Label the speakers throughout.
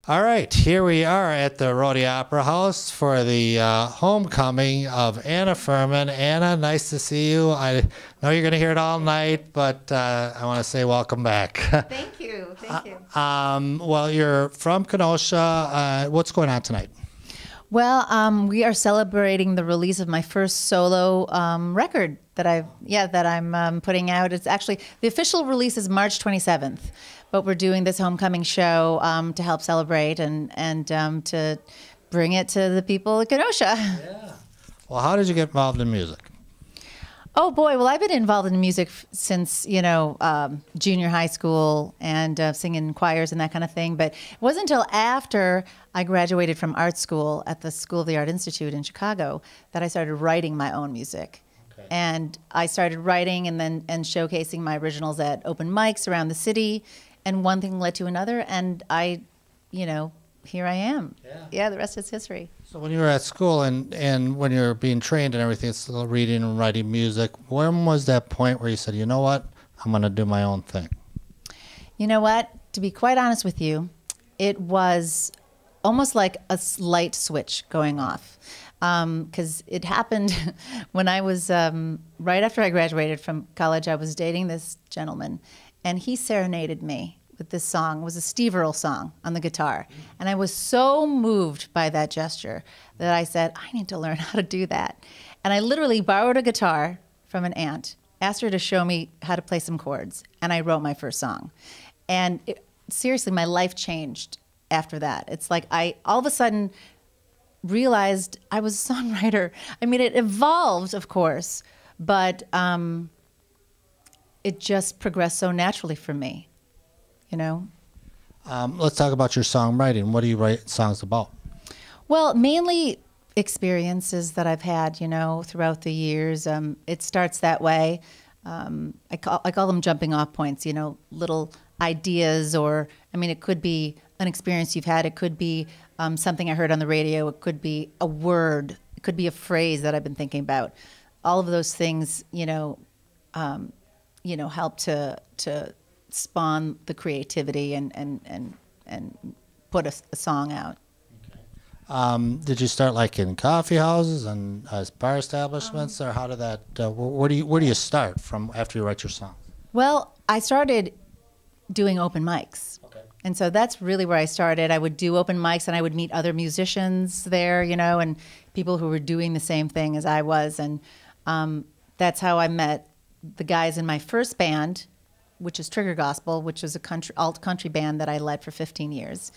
Speaker 1: All right, here we are at the Rhode Opera House for the homecoming of Anna Fermin. Anna, nice to see you. I know you're going to hear it all night, but I want to say welcome back.
Speaker 2: Thank you. Thank you.
Speaker 1: Well, you're from Kenosha. What's going on tonight?
Speaker 2: Well, we are celebrating the release of my first solo record that I'm putting out. It's actually the official release is March 27th, but we're doing this homecoming show to help celebrate and to bring it to the people of Kenosha.
Speaker 1: Yeah. Well, how did you get involved in music?
Speaker 2: Oh boy, well I've been involved in music since junior high school and singing in choirs and that kind of thing. But it wasn't until after I graduated from art school at the School of the Art Institute in Chicago that I started writing my own music. Okay. And I started writing and showcasing my originals at open mics around the city, and one thing led to another, and here I am. Yeah, the rest is history.
Speaker 1: So when you were at school and when you were being trained and everything, still reading and writing music, when was that point where you said, you know what, I'm going to do my own thing?
Speaker 2: You know what? To be quite honest with you, it was almost like a light switch going off. Because it happened when I was, right after I graduated from college, I was dating this gentleman, and he serenaded me with this song. It was a Steve Earle song on the guitar. And I was so moved by that gesture that I said, I need to learn how to do that. And I literally borrowed a guitar from an aunt, asked her to show me how to play some chords, and I wrote my first song. And seriously, my life changed after that. It's like I all of a sudden realized I was a songwriter. I mean, it evolved, of course, but it just progressed so naturally for me.
Speaker 1: Let's talk about your songwriting. What do you write songs about?
Speaker 2: Well, mainly experiences that I've had, throughout the years. It starts that way. I call them jumping off points, little ideas, or, it could be an experience you've had. It could be something I heard on the radio. It could be a word. It could be a phrase that I've been thinking about. All of those things, help to spawn the creativity and put a song out.
Speaker 1: Okay. Did you start like in coffee houses and bar establishments, or how did that? Where do you start from after you write your song?
Speaker 2: Well, I started doing open mics. Okay. And so that's really where I started. I would do open mics and I would meet other musicians there, and people who were doing the same thing as I was, and that's how I met the guys in my first band, which is Trigger Gospel, which is a alt country band that I led for 15 years.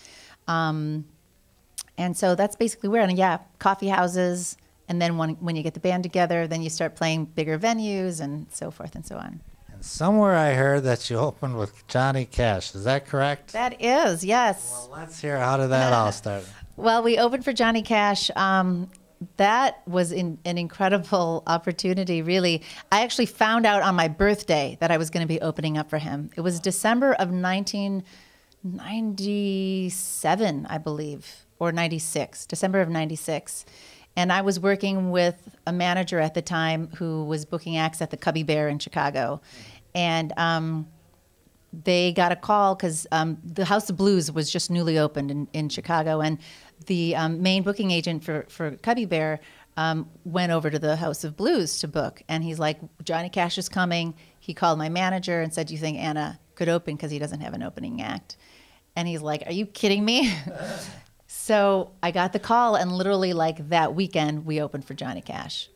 Speaker 2: And so that's basically where, coffee houses, and then when you get the band together, then you start playing bigger venues and so forth and so on.
Speaker 1: And somewhere I heard that you opened with Johnny Cash. Is that correct?
Speaker 2: That is, yes.
Speaker 1: Well, let's hear how did that all start?
Speaker 2: Well, we opened for Johnny Cash. That was an incredible opportunity, really. I actually found out on my birthday that I was going to be opening up for him. It was December of 1997, I believe, or 96, December of 96. And I was working with a manager at the time who was booking acts at the Cubby Bear in Chicago. And they got a call because the House of Blues was just newly opened in Chicago, and the main booking agent for Cubby Bear went over to the House of Blues to book, and he's like, Johnny Cash is coming. He called my manager and said, do you think Anna could open, because he doesn't have an opening act? And he's like, are you kidding me? So I got the call, and literally like that weekend we opened for Johnny Cash.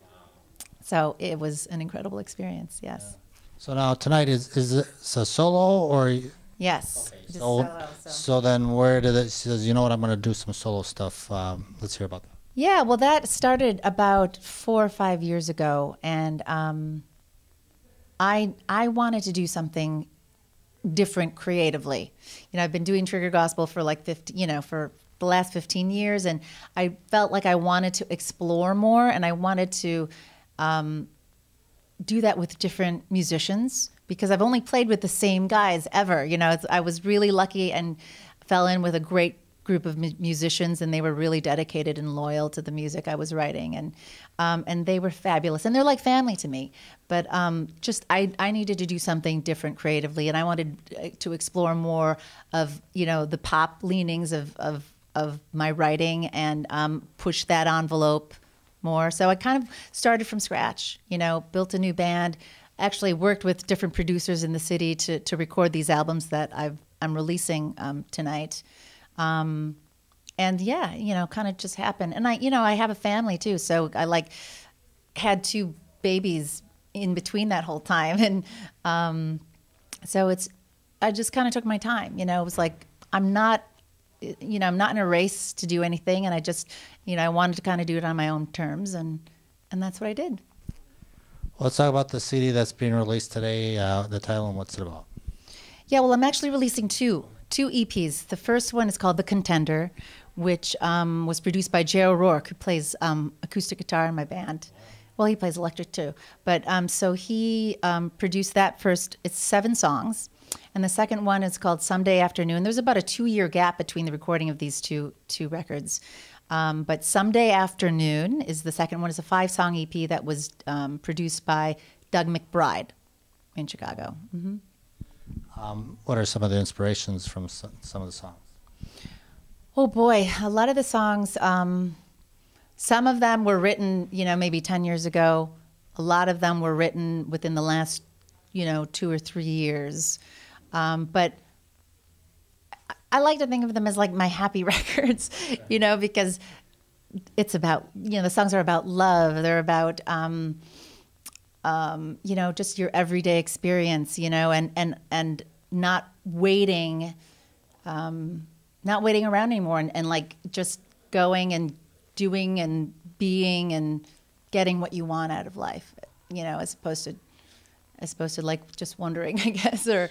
Speaker 2: So it was an incredible experience, yes.
Speaker 1: Yeah. So now tonight, is it a solo or?
Speaker 2: Yes.
Speaker 1: Okay.
Speaker 2: Just solo,
Speaker 1: so then where did it, she says, you know what, I'm going to do some solo stuff. Let's hear about that.
Speaker 2: Yeah, well, that started about 4 or 5 years ago, and I wanted to do something different creatively. I've been doing Trigger Gospel for like for the last 15 years, and I felt like I wanted to explore more, and I wanted to do that with different musicians, because I've only played with the same guys ever. I was really lucky and fell in with a great group of musicians, and they were really dedicated and loyal to the music I was writing, and they were fabulous, and they're like family to me. But just I needed to do something different creatively, and I wanted to explore more of the pop leanings of my writing and push that envelope more. So I kind of started from scratch, built a new band, actually worked with different producers in the city to record these albums that I'm releasing tonight. And yeah, kind of just happened. And I have a family too, so I had 2 babies in between that whole time. And so I just kind of took my time, it was like, I'm not in a race to do anything. And I just, I wanted to kind of do it on my own terms. And that's what I did.
Speaker 1: Well, let's talk about the CD that's being released today, the title, and what's it about?
Speaker 2: Yeah, well, I'm actually releasing two EPs. The first one is called The Contender, which was produced by Jay O'Rourke, who plays acoustic guitar in my band. Well, he plays electric too. But so he produced that first. It's 7 songs. And the second one is called Someday Afternoon. There's about a 2-year gap between the recording of these two records. But Someday Afternoon is the second one. It's a 5-song EP that was produced by Doug McBride in Chicago. Mm-hmm.
Speaker 1: What are some of the inspirations from some of the songs?
Speaker 2: Oh boy, a lot of the songs, some of them were written, maybe 10 years ago. A lot of them were written within the last, 2 or 3 years. But I like to think of them as like my happy records, because it's about, the songs are about love. They're about, just your everyday experience, and not waiting around anymore, and like just going and doing and being and getting what you want out of life, as opposed to like just wondering, I guess, or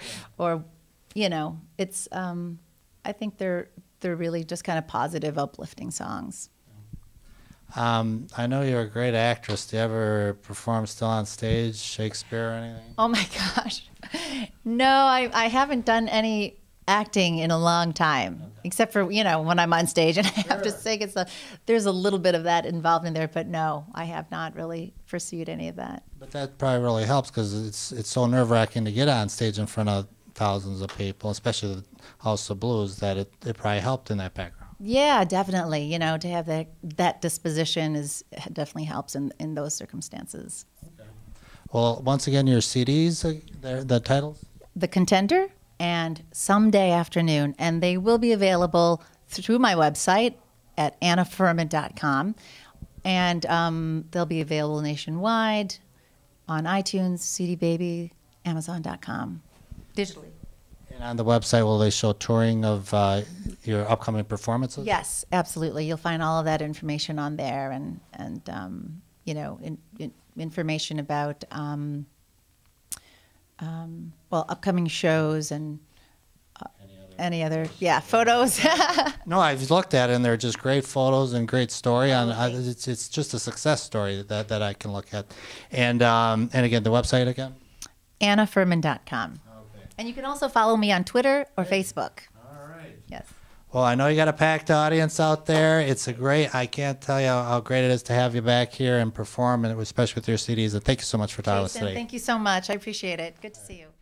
Speaker 2: it's I think they're really just kind of positive, uplifting songs.
Speaker 1: I know you're a great actress. Do you ever perform still on stage, Shakespeare or anything?
Speaker 2: Oh my gosh. No, I haven't done any acting in a long time, except for, when I'm on stage and I have to sing. There's a little bit of that involved in there, but no, I have not really pursued any of that.
Speaker 1: But that probably really helps, because it's so nerve-wracking to get on stage in front of thousands of people, especially the House of Blues, that it probably helped in that background. Yeah,
Speaker 2: definitely. To have that disposition definitely helps in those circumstances.
Speaker 1: Okay. Well, once again, your CDs, the titles? The
Speaker 2: Contender and Someday Afternoon, and they will be available through my website at annafermin.com, and they'll be available nationwide on iTunes, CD Baby, Amazon.com, digitally.
Speaker 1: And on the website, will they show touring of your upcoming performances?
Speaker 2: Yes, absolutely. You'll find all of that information on there, and information about upcoming shows and any other photos.
Speaker 1: No, I've looked at it, and they're just great photos and great story. It's just a success story that I can look at. And again, the website again?
Speaker 2: annafermin.com. And you can also follow me on Twitter or Facebook.
Speaker 1: All right.
Speaker 2: Yes.
Speaker 1: Well, I know you got a packed audience out there. I can't tell you how great it is to have you back here and perform, and especially with your CDs. And thank you so much for talking with us today.
Speaker 2: Thank you so much. I appreciate it. Good to see you.